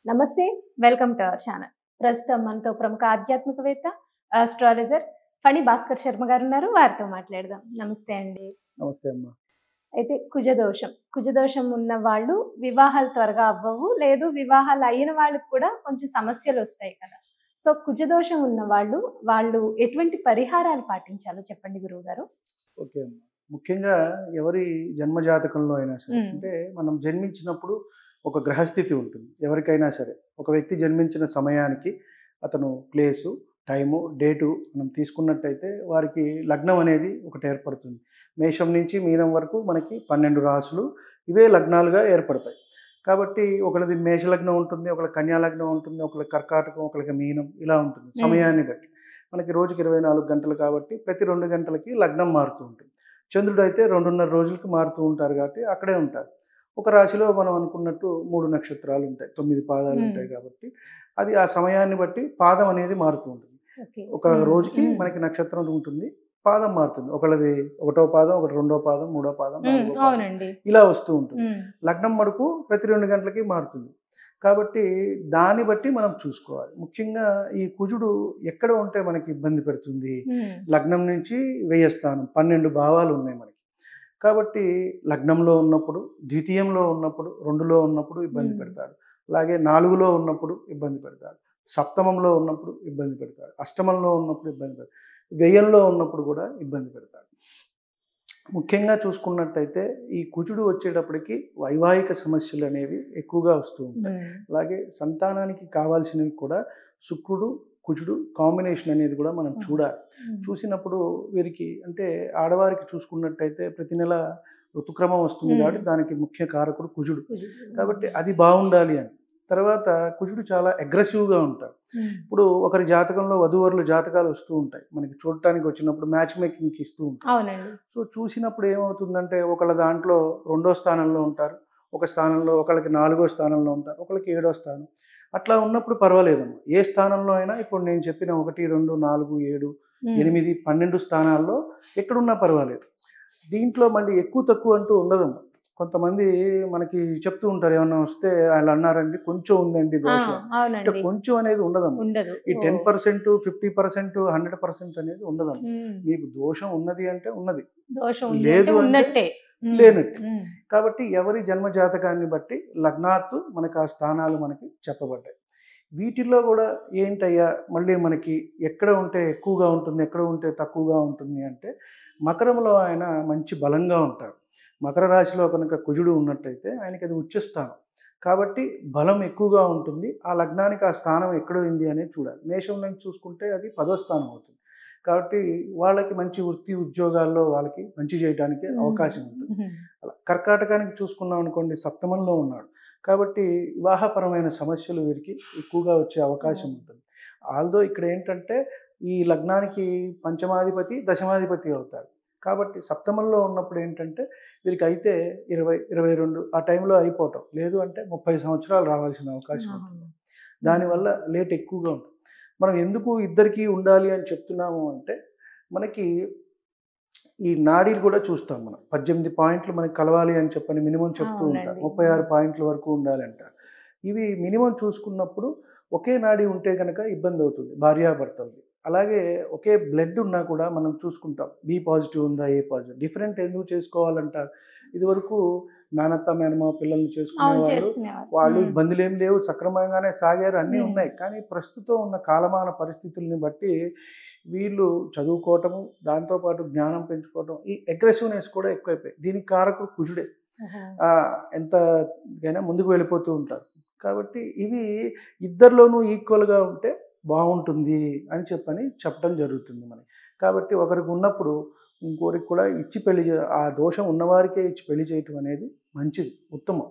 నమస్తే. Welcome to our channel. ప్రస్తుతం మనతో ప్రముఖ ఆధ్యాత్మికవేత్త, ఆస్ట్రాలజర్ ఫణి భాస్కర్ శర్మ గారున్నారు. వారితో మాట్లాడదాం. నమస్తే అండి. నమస్తే అమ్మా. అయితే కుజదోషం ఉన్న వాళ్ళు వివాహాలు త్వరగా అవ్వవు. లేదు వివాహాలు అయిన వాళ్ళకి కూడా కొంచెం సమస్యలొస్తాయి కదా! సో, కుజదోషం ఉన్న వాళ్ళు ఎటువంటి పరిహారాలు పాటించాలో చెప్పండి గురువుగారు? ఓకే అమ్మా. ముఖ్యంగా ఎవరి జన్మ జాతకంలో అయినా సరే, హ్మ్. అంటే మనం జన్మించినప్పుడు ఒక గ్రహస్థితి ఉంటుంది ఎవరికైనా సరే. ఒక వ్యక్తి జన్మించిన సమయానికి అతను ప్లేసు, టైము, డేటు మనం తీసుకున్నట్టయితే వారికి లగ్నం అనేది ఒకటి ఏర్పడుతుంది. మేషం నుంచి మీనం వరకు మనకి 12 రాసులు ఇవే లగ్నాలుగా ఏర్పడతాయి. కాబట్టి ఒకళ్ళది మేష లగ్నం ఉంటుంది, ఒకళ్ళకి కన్యా లగ్నం ఉంటుంది, ఒకళ్ళకి కర్కాటకం, ఒకళ్ళకి మీనం, ఇలా ఉంటుంది హ్మ్. సమయాన్ని బట్టి. మనకి రోజుకి 24 గంటలు కాబట్టి ప్రతి 2 గంటలకి లగ్నం మారుతూ ఉంటుంది. చంద్రుడు అయితే 2.5 రోజులకి మారుతూ ఉంటారు కాబట్టి అక్కడే ఉంటారు. ఒక రాశిలో మనం అనుకున్నట్టు 3 నక్షత్రాలు ఉంటాయి, 9 పాదాలు హ్మ్. ఉంటాయి కాబట్టి అది ఆ సమయాన్ని బట్టి పాదం అనేది మారుతూ ఉంటుంది. ఓకే. ఒక రోజుకి హ్మ్. మనకి నక్షత్రం ఉంటుంది, పాదం మారుతుంది. ఒకళ్ళది ఒకటో పాదం, ఒకటి రెండో పాదం, మూడో పాదం, నాలుగో పాదం, అవునండి. ఇలా వస్తూ ఉంటుంది. హ్మ్. లగ్నం మటుకు ప్రతి 2 గంటలకి మారుతుంది. కాబట్టి దాన్ని బట్టి మనం చూసుకోవాలి. ముఖ్యంగా ఈ కుజుడు ఎక్కడ ఉంటే మనకి ఇబ్బంది పెడుతుంది. హ్మ్. లగ్నం నుంచి వ్యయస్థానం 12 భావాలు ఉన్నాయి మనకి. కాబట్టి లగ్నంలో ఉన్నప్పుడు, ద్వితీయంలో ఉన్నప్పుడు, 2లో ఉన్నప్పుడు ఇబ్బంది హ్మ్. పెడతాడు. అలాగే 4లో ఉన్నప్పుడు ఇబ్బంది పెడతాడు. సప్తమంలో ఉన్నప్పుడు ఇబ్బంది పెడతాడు. అష్టమంలో ఉన్నప్పుడు ఇబ్బంది పెడతాడు. వ్యయంలో ఉన్నప్పుడు కూడా ఇబ్బంది పెడతాడు. ముఖ్యంగా చూసుకున్నట్టయితే ఈ కుజుడు వచ్చేటప్పటికి వైవాహిక సమస్యలు అనేవి ఎక్కువగా వస్తూ ఉంటాయి. హ్మ్. అలాగే సంతానానికి కావాల్సినవి కూడా శుక్రుడు, కుజుడు కాంబినేషన్ అనేది కూడా మనం చూడాలి. హ్మ్. చూసినప్పుడు వీరికి అంటే ఆడవారికి చూసుకున్నట్టయితే ప్రతి నెల ఋతుక్రమం వస్తుంది కాబట్టి దానికి ముఖ్య కారకుడు కుజుడు. కాబట్టి అది బాగుండాలి అని. తర్వాత కుజుడు చాలా అగ్రెసివ్‌గా ఉంటాడు. హ్మ్. ఇప్పుడు ఒకరి జాతకంలో వధూవరుల జాతకాలు వస్తూ ఉంటాయి. మనకి చూడటానికి వచ్చినప్పుడు మ్యాచ్ మేకింగ్‌కి ఇస్తూ ఉంటారు. అవునండి. సో, చూసినప్పుడు ఏమవుతుందంటే ఒకళ్ళ దాంట్లో రెండో స్థానంలో ఉంటారు. ఒక స్థానంలో ఒకళ్ళకి నాలుగో స్థానంలో ఉంటారు. ఒకళ్ళకి ఏడో స్థానం. అట్లా ఉన్నప్పుడు పర్వాలేదమ్మా. ఏ స్థానంలో అయినా ఇప్పుడు నేను చెప్పిన 1, 2, 4, 7, హ్మ్. 8, 12 స్థానాల్లో ఎక్కడున్నా పర్వాలేదు. దీంట్లో మళ్ళీ ఎక్కువ తక్కువ అంటూ ఉండదమ్మా. కొంతమంది మనకి చెప్తూ ఉంటారు, ఏమన్నా వస్తే ఆళ్ళు అన్నారండి కొంచెం ఉందండి ఆ! దోషం. అంటే అవునండి. కొంచెం అనేది ఉండదమ్మా. ఉండదు. ఈ ఓహ్! 10%, 50%, 100% అనేది ఉండదమ్మా. హ్మ్. మీకు దోషం ఉన్నది అంటే ఉన్నది. దోషం ఉంది అంటే లేదు అంటే ఉన్నట్టే. హ్మ్. లేనట్టే. హ్మ్. కాబట్టి ఎవరి జన్మ జాతకాన్ని బట్టి లగ్నాత్తు మనకు ఆ స్థానాలు మనకి చెప్పబడ్డాయి. వీటిల్లో గూడా ఏంటయ్యా మళ్ళీ మనకి ఎక్కడ ఉంటే ఎక్కువగా ఉంటుంది, ఎక్కడ ఉంటే తక్కువగా ఉంటుంది అంటే మకరంలో ఆయన మంచి బలంగా ఉంటారు. మకర రాశిలో కనుక కుజుడు ఉన్నట్టయితే ఆయనకి అది ఉచ్చస్థానం. కాబట్టి బలం ఎక్కువగా ఉంటుంది. ఆ లగ్నానికి ఆ స్థానం ఎక్కడుంది అనేది చూడాలి. మేషం నుంచి చూసుకుంటే అది 10వ స్థానం అవుతుంది. కాబట్టి వాళ్ళకి మంచి వృత్తి, ఉద్యోగాల్లో వాళ్ళకి మంచి చేయటానికి అవకాశం ఉంటుంది. హుహు. అలా కర్కాటకానికి చూసుకున్నాం అనుకోండి, సప్తమంలో ఉన్నాడు. కాబట్టి వివాహపరమైన సమస్యలు వీరికి ఎక్కువగా వచ్చే అవకాశం ఓహ్! ఉంటుంది. ఆల్దో ఇక్కడ ఏంటంటే ఈ లగ్నానికి పంచమాధిపతి, దశమాధిపతి అవుతాడు. కాబట్టి సప్తమంలో ఉన్నప్పుడు ఏంటంటే వీరికైతే 20, 22 ఆ టైంలో అయిపోవటం. లేదు అంటే 30 సంవత్సరాలు రావాల్సిన అవకాశం ఆహా! ఉంటుంది. హ్మ్. దానివల్ల లేట్ ఎక్కువగా ఉంటుంది. మనం ఎందుకు ఇద్దరికీ ఉండాలి అని చెప్తున్నాము అంటే మనకి ఈ నాడీలు కూడా చూస్తాం మనం. 18 పాయింట్లు మనకి కలవాలి అని చెప్పని మినిమమ్ చెప్తూ ఉంటారు. అవునండి. 36 పాయింట్ల వరకు ఉండాలంటారు. ఇవి మినిమమ్ చూసుకున్నప్పుడు ఒకే నాడీ ఉంటే గనక ఇబ్బందవుతుంది భార్యాభర్తలది. అలాగే ఒకే బ్లడ్ ఉన్నా కూడా మనం చూసుకుంటాం. బి పాజిటివ్ ఉందా? ఏ పాజిటివ్ డిఫరెంట్ ఎందుకు చేసుకోవాలంటారు. ఇదివరకు మేనత్త, మేనమామ పిల్లల్ని అవును. చేసుకునేవాళ్ళు. చేసుకునేవారు. వాళ్ళు హ్మ్. ఇబ్బందులేమి లేవు. సక్రమంగానే సాగారు. అన్నీ హ్మ్. ఉన్నాయి. కానీ ప్రస్తుతం ఉన్న కాలమాన పరిస్థితుల్ని బట్టి వీళ్ళు చదువుకోవటము, దాంతో పాటు జ్ఞానం పెంచుకోవటం, ఈ అగ్రెసివ్‌నెస్ కూడా ఎక్కువైపోయాయి. దీనికి కారకుడు కుజుడే. ఓహో! ఎంతకైనా ముందుకు వెళ్ళిపోతూ ఉంటారు. కాబట్టి ఇవి ఇద్దరిలోనూ ఈక్వల్‌గా ఉంటే బావుంటుంది అని చెప్పడం జరుగుతుంది మనకి. కాబట్టి ఒకరికి ఉన్నప్పుడు ఇంకోరికి కూడా ఇచ్చి పెళ్లి ఆ దోషం ఉన్నవారికే ఇచ్చి పెళ్లి చేయటం అనేది మంచిది, ఉత్తమం.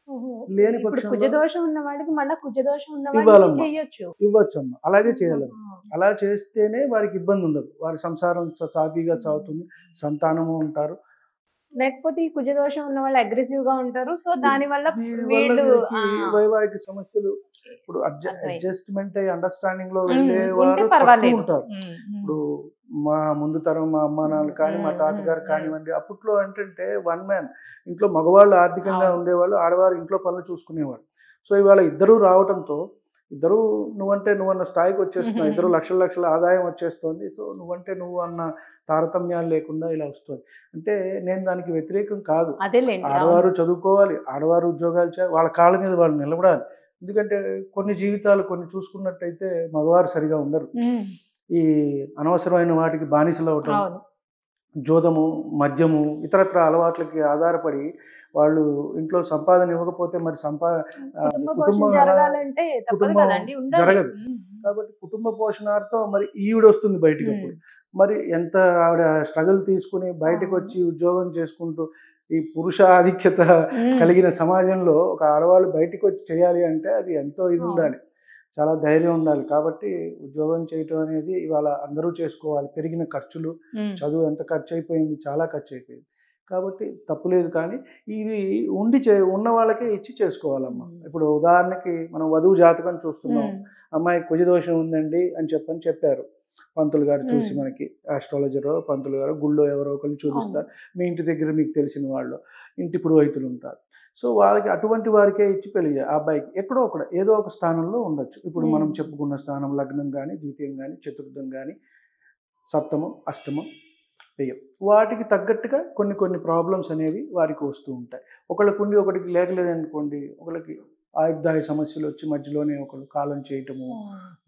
ఓహో! లేని ఇప్పుడు పక్షంలో కుజదోషం ఉన్న వాడికి మళ్ళా కుజదోషం ఉన్నవాడిచ్చి ఇవ్వాలమ్మ. చెయ్యొచ్చు. ఇవ్వచ్చమ్మ. అలాగే చేయాలమ్మ. ఆహా! అలా చేస్తేనే వారికి ఇబ్బందుండదు. వారి సంసారం సాఫీగా హ్మ్. సాగుతుంది. సంతానము ఉంటారు. లేకపోతే ఈ కుజదోషం ఉన్నవాళ్ళు అగ్రెసివ్‌గా ఉంటారు. సో, ది దానివల్ల దీనివల్ల వీళ్ళు వీరికి ఆ! వైవాహిక సమస్యలు ఇప్పుడు అర్థమైంది. అడ్జస్ట్‌మెంట్ అయ్యి అండర్‌స్టాండింగ్‌లో ఉంటే వెళ్ళేవారు పర్వాలేదు. తక్కువుంటారు. హ్మ్. హ్మ్. ఇప్పుడు మా ముందు తరం మా అమ్మా నాన్నలు కానీ మా తాతగారు కానివ్వండి, అప్పట్లో ఏంటంటే వన్ మ్యాన్ ఇంట్లో మగవాళ్ళు ఆర్థికంగా ఉండేవాళ్ళు, ఆడవారు ఇంట్లో పనులు చూసుకునేవాళ్ళు. సో ఇవాళ ఇద్దరూ రావడంతో ఇద్దరూ నువ్వంటే నువ్వన్న స్థాయికి వచ్చేస్తున్నావు, ఇద్దరు లక్షల లక్షల ఆదాయం వచ్చేస్తుంది. సో నువ్వంటే నువ్వు అన్న తారతమ్యాలు లేకుండా ఇలా వస్తుంది. అంటే నేను దానికి వ్యతిరేకం కాదు. ఆడవారు చదువుకోవాలి, ఆడవారు ఉద్యోగాలు చేయాలి, వాళ్ళ కాళ్ళ మీద వాళ్ళు నిలబడాలి. ఎందుకంటే కొన్ని జీవితాలు కొన్ని చూసుకున్నట్టయితే మగవారు సరిగా ఉండరు. ఈ అనవసరమైన వాటికి బానిసలు అవటం, జోదము, మద్యము, ఇతరత్ర అలవాట్లకి ఆధారపడి వాళ్ళు ఇంట్లో సంపాదన ఇవ్వకపోతే మరి కుటుంబం జరగదు. కాబట్టి కుటుంబ పోషణార్థం మరి ఈవిడ వస్తుంది బయటికి. అప్పుడు మరి ఎంత ఆవిడ స్ట్రగుల్ తీసుకుని బయటకు వచ్చి ఉద్యోగం చేసుకుంటూ ఈ పురుష ఆధిక్యత కలిగిన సమాజంలో ఒక ఆడవాళ్ళు బయటకు వచ్చి చేయాలి అంటే అది ఎంతో ఇది ఉండాలి, చాలా ధైర్యం ఉండాలి. కాబట్టి ఉద్యోగం చేయటం అనేది ఇవాళ అందరూ చేసుకోవాలి. పెరిగిన ఖర్చులు, చదువు ఎంత ఖర్చు అయిపోయింది, చాలా ఖర్చు అయిపోయింది. కాబట్టి తప్పులేదు. కానీ ఇది ఉన్న వాళ్ళకే ఇచ్చి చేసుకోవాలమ్మా. ఇప్పుడు ఉదాహరణకి మనం వధువు జాతకం చూస్తున్నాం, అమ్మాయి కుజదోషం ఉందండి అని చెప్పారు పంతులు గారు చూసి, మనకి ఆస్ట్రాలజరో పంతులు గారు గుళ్ళో ఎవరో ఒకరిని చూపిస్తారు. మీ ఇంటి దగ్గర మీకు తెలిసిన వాళ్ళు ఇంటి పురోహితులు ఉంటారు. సో వాళ్ళకి అటువంటి వారికే ఇచ్చి పెళ్లి చేయాలి. ఆ అబ్బాయికి ఎక్కడో ఒకడ ఏదో ఒక స్థానంలో ఉండొచ్చు. ఇప్పుడు మనం చెప్పుకున్న స్థానం లగ్నం కానీ, ద్వితీయం కానీ, చతుర్థం కానీ, సప్తమం, అష్టమం, వ్యయం, వాటికి తగ్గట్టుగా కొన్ని ప్రాబ్లమ్స్ అనేవి వారికి వస్తూ ఉంటాయి. ఒకళ్ళకు ఉండి ఒకటికి లేకలేదనుకోండి, ఒకళ్ళకి ఆయుర్దాయ సమస్యలు వచ్చి మధ్యలోనే ఒకళ్ళు కాలం చేయటము,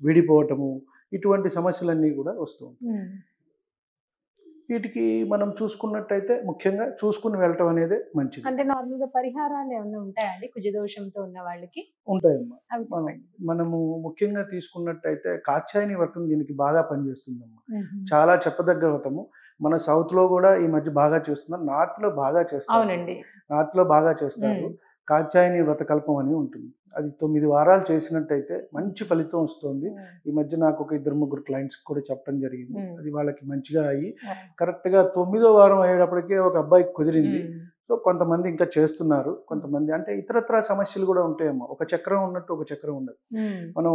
విడిపోవటము, ఇటువంటి సమస్యలన్నీ కూడా వస్తూ ఉంటాయి. వీటికి మనం చూసుకున్నట్టయితే ముఖ్యంగా చూసుకుని వెళ్ళటం అనేది మంచిది. అంటే నార్మల్గా పరిహారాలు ఏమైనా ఉంటాయండి కుజదోషంతో ఉన్న వాళ్ళకి? ఉంటాయమ్మా. మనము ముఖ్యంగా తీసుకున్నట్టయితే కాత్యాయని వ్రతం దీనికి బాగా పనిచేస్తుందమ్మా. చాలా చెప్పదగ్గ వ్రతము. మన సౌత్ లో కూడా ఈ మధ్య బాగా చేస్తున్నారు, నార్త్ లో బాగా చేస్తారు. నార్త్ లో బాగా చేస్తారు. కాత్యాయని వ్రతకల్పం అని ఉంటుంది. అది 9 వారాలు చేసినట్టయితే మంచి ఫలితం వస్తుంది. ఈ మధ్య నాకు ఒక 2-3 క్లయింట్స్ కూడా చెప్పడం జరిగింది. అది వాళ్ళకి మంచిగా అయ్యి కరెక్ట్గా 9వ వారం అయ్యేటప్పటికే ఒక అబ్బాయికి కుదిరింది. సో కొంతమంది ఇంకా చేస్తున్నారు. కొంతమంది అంటే ఇతరత్ర సమస్యలు కూడా ఉంటాయమ్మా. ఒక చక్రం ఉన్నట్టు ఒక చక్రం ఉండదు. మనం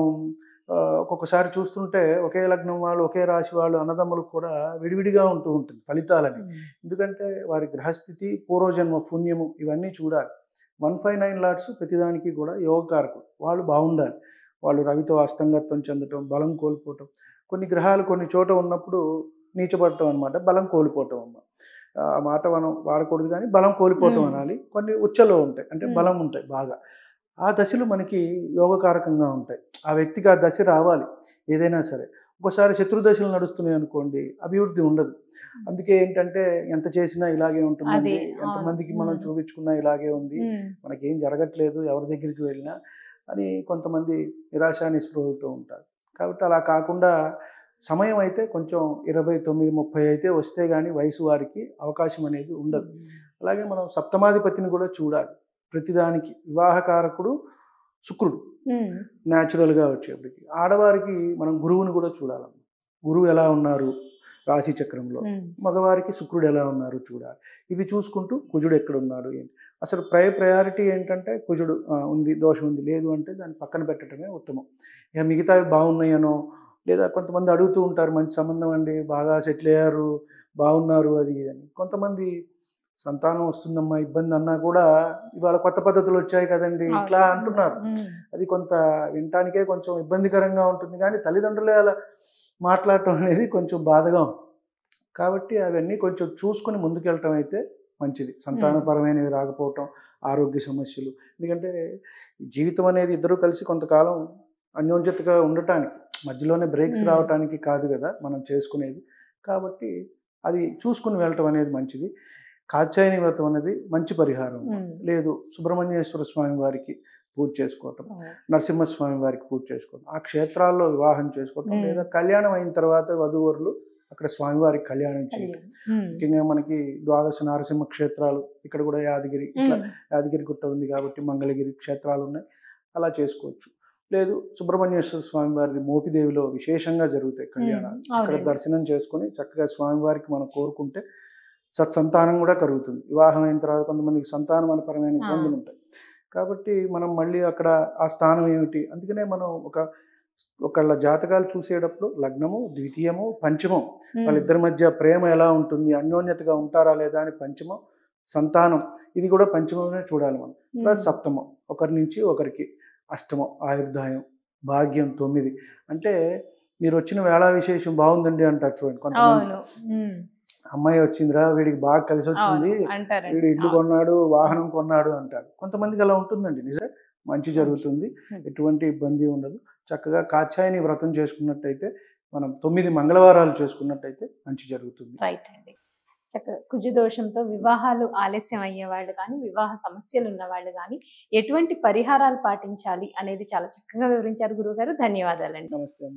ఒక్కొక్కసారి చూస్తుంటే ఒకే లగ్నం వాళ్ళు, ఒకే రాశి వాళ్ళు, అన్నదమ్ములకు కూడా విడివిడిగా ఉంటూ ఉంటుంది ఫలితాలని. ఎందుకంటే వారి గ్రహస్థితి, పూర్వజన్మ పుణ్యము ఇవన్నీ చూడాలి. 159 లాట్స్ ప్రతిదానికి కూడా యోగకారకులు, వాళ్ళు బాగుండాలి. వాళ్ళు రవితో అస్తంగత్వం చెందటం, బలం కోల్పోవటం, కొన్ని గ్రహాలు కొన్ని చోట ఉన్నప్పుడు నీచపడటం అనమాట, బలం కోల్పోవటం అమ్మ. ఆ మాట మనం వాడకూడదు కానీ బలం కోల్పోవటం అనాలి. కొన్ని ఉచ్చలో ఉంటాయి, అంటే బలం ఉంటాయి బాగా. ఆ దశలు మనకి యోగకారకంగా ఉంటాయి. ఆ వ్యక్తికి ఆ దశ రావాలి ఏదైనా సరే. ఒకసారి శత్రుదశలు నడుస్తున్నాయి అనుకోండి, అభివృద్ధి ఉండదు. అందుకే ఏంటంటే ఎంత చేసినా ఇలాగే ఉంటుందండి, ఎంతమందికి మనం చూపించుకున్నా ఇలాగే ఉంది, మనకేం జరగట్లేదు ఎవరి దగ్గరికి వెళ్ళినా అని కొంతమంది నిరాశ నిస్పృహలతో ఉంటారు. కాబట్టి అలా కాకుండా సమయం అయితే కొంచెం 29-30 అయితే వస్తే కానీ వయసు వారికి అవకాశం అనేది ఉండదు. అలాగే మనం సప్తమాధిపతిని కూడా చూడాలి ప్రతిదానికి. వివాహకారకుడు శుక్రుడు న్యాచురల్గా వచ్చేప్పటికి. ఆడవారికి మనం గురువుని కూడా చూడాలమ్మ. గురువు ఎలా ఉన్నారు రాశి చక్రంలో, మగవారికి శుక్రుడు ఎలా ఉన్నారు చూడాలి. ఇది చూసుకుంటూ కుజుడు ఎక్కడ ఉన్నాడు ఏంటి. అసలు ప్రయారిటీ ఏంటంటే కుజుడు ఉంది, దోషం ఉంది, లేదు అంటే దాన్ని పక్కన పెట్టడమే ఉత్తమం. ఇక మిగతావి బాగున్నాయనో, లేదా కొంతమంది అడుగుతూ ఉంటారు మంచి సంబంధం అండి, బాగా సెటిల్ అయ్యారు, బాగున్నారు అది అని. కొంతమంది సంతానం వస్తుందమ్మా ఇబ్బంది అన్నా కూడా ఇవాళ కొత్త పద్ధతులు వచ్చాయి కదండి ఇట్లా అంటున్నారు. అది కొంత వినటానికే కొంచెం ఇబ్బందికరంగా ఉంటుంది, కానీ తల్లిదండ్రులే అలా మాట్లాడటం అనేది కొంచెం బాధగా ఉంది. కాబట్టి అవన్నీ కొంచెం చూసుకుని ముందుకెళ్ళటం అయితే మంచిది. సంతానపరమైనవి రాకపోవటం, ఆరోగ్య సమస్యలు. ఎందుకంటే జీవితం అనేది ఇద్దరూ కలిసి కొంతకాలం అన్యోన్యతగా ఉండటానికి, మధ్యలోనే బ్రేక్స్ రావటానికి కాదు కదా మనం చేసుకునేది. కాబట్టి అది చూసుకుని వెళ్ళటం అనేది మంచిది. కాత్యాయని వ్రతం అనేది మంచి పరిహారం. లేదు సుబ్రహ్మణ్యేశ్వర స్వామి వారికి పూజ చేసుకోవటం, నరసింహస్వామి వారికి పూజ చేసుకోవటం, ఆ క్షేత్రాల్లో వివాహం చేసుకోవటం, లేదా కళ్యాణం అయిన తర్వాత వధూవరులు అక్కడ స్వామివారికి కళ్యాణం చేయటం. ముఖ్యంగా మనకి 12 నరసింహ క్షేత్రాలు ఇక్కడ కూడా యాదగిరి, ఇట్లా యాదగిరి గుట్ట ఉంది కాబట్టి మంగళగిరి క్షేత్రాలు ఉన్నాయి, అలా చేసుకోవచ్చు. లేదు సుబ్రహ్మణ్యేశ్వర స్వామి వారిది మోపిదేవిలో విశేషంగా జరుగుతాయి కళ్యాణాలు. అక్కడ దర్శనం చేసుకుని చక్కగా స్వామివారికి మనం కోరుకుంటే సత్సంతానం కూడా కలుగుతుంది. వివాహం అయిన తర్వాత కొంతమందికి సంతానపరమైన ఇబ్బందులు ఉంటాయి. కాబట్టి మనం మళ్ళీ అక్కడ ఆ స్థానం ఏమిటి, అందుకనే మనం ఒక ఒకళ్ళ జాతకాలు చూసేటప్పుడు లగ్నము, ద్వితీయము, పంచమం ఉమ్, వాళ్ళిద్దరి మధ్య ప్రేమ ఎలా ఉంటుంది, అన్యోన్యతగా ఉంటారా లేదా అని పంచమం, సంతానం ఇది కూడా పంచమమే చూడాలి మనం. ప్లస్ సప్తమం ఒకరి నుంచి ఒకరికి, అష్టమం ఆయుర్దాయం, భాగ్యం 9. అంటే మీరు వచ్చిన వేళా విశేషం బాగుందండి అంటారు చూడండి కొంతమంది. అవును. ఉమ్, అమ్మాయి వచ్చిందిరా, వీడికి బాగా కలిసి అవును వచ్చింది, అంటారండి. వీడు ఇల్లు అవును. కొన్నాడు, వాహనం కొన్నాడు అంటారు. కొంతమందికి అలా ఉంటుందండి. నిజమే, మంచి జరుగుతుంది, ఉమ్. ఎటువంటి ఇబ్బంది ఉండదు. చక్కగా కాత్యాయని వ్రతం చేసుకున్నట్టయితే, మనం 9 మంగళవారాలు చేసుకున్నట్టయితే మంచి జరుగుతుంది. రైట్ అండి. చక్కగా కుజదోషంతో వివాహాలు ఆలస్యం అయ్యేవాళ్ళు కానీ, వివాహ సమస్యలు ఉన్నవాళ్ళు కానీ ఎటువంటి పరిహారాలు పాటించాలి అనేది చాలా చక్కగా వివరించారు గురువుగారు. ధన్యవాదాలండి. నమస్తే.